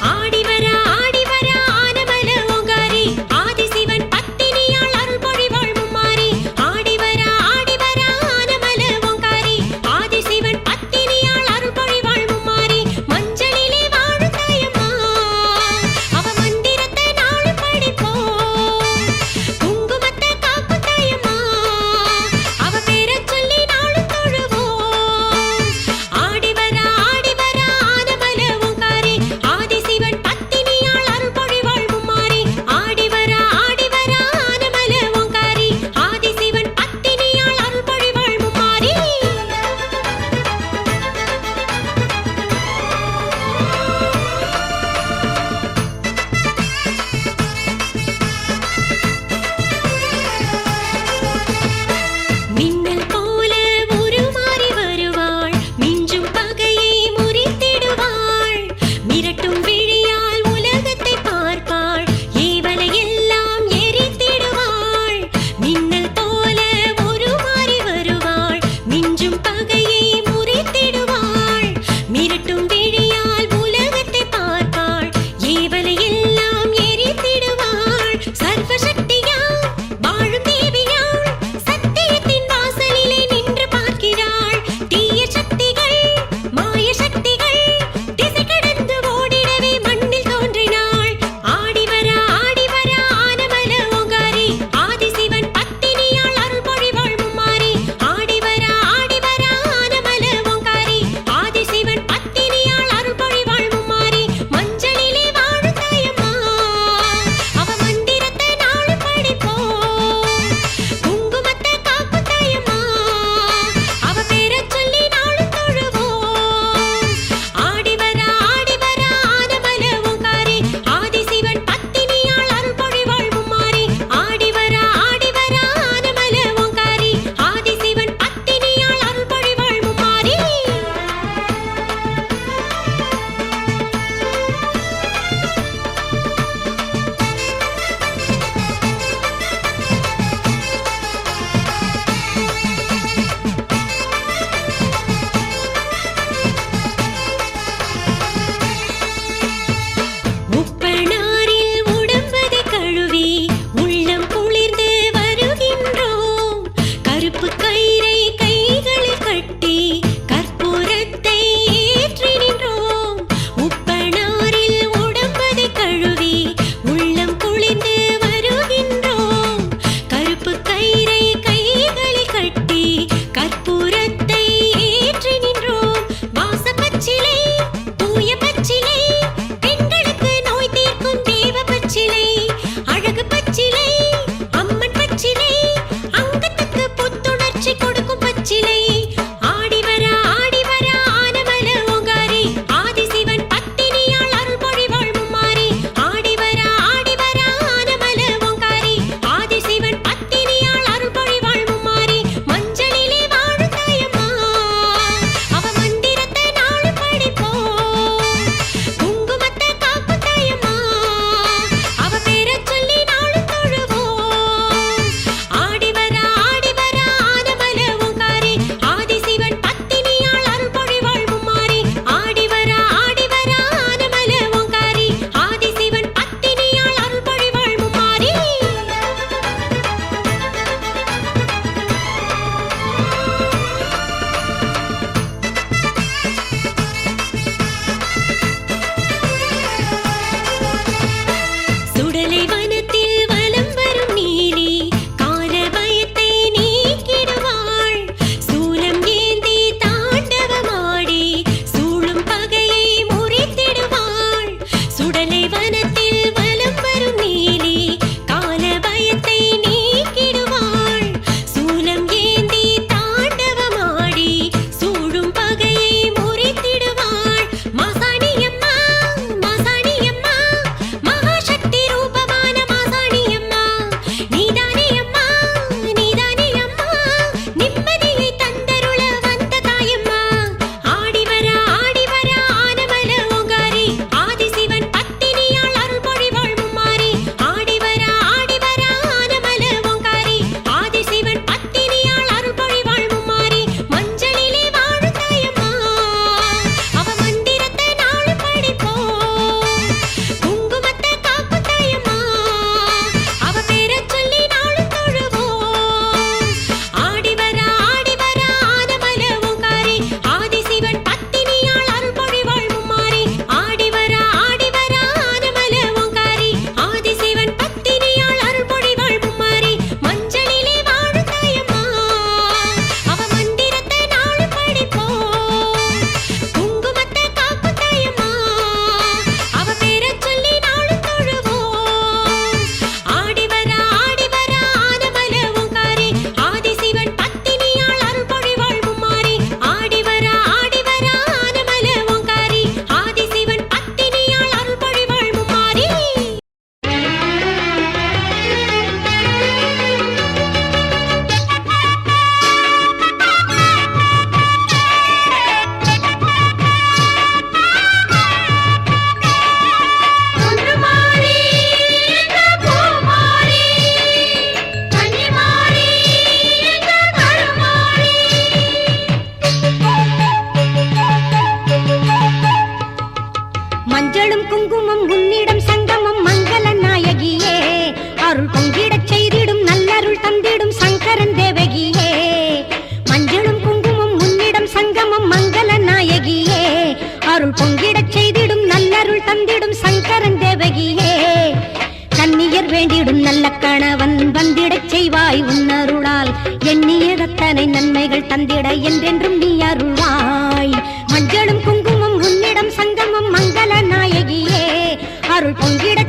S1: ஆடி வர ஆனமல ஓங்காரி, ஆதிசிவன்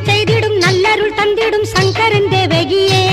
S7: செய்திடும் நல்லருள் தந்திடும் சங்கரன் தேவகியே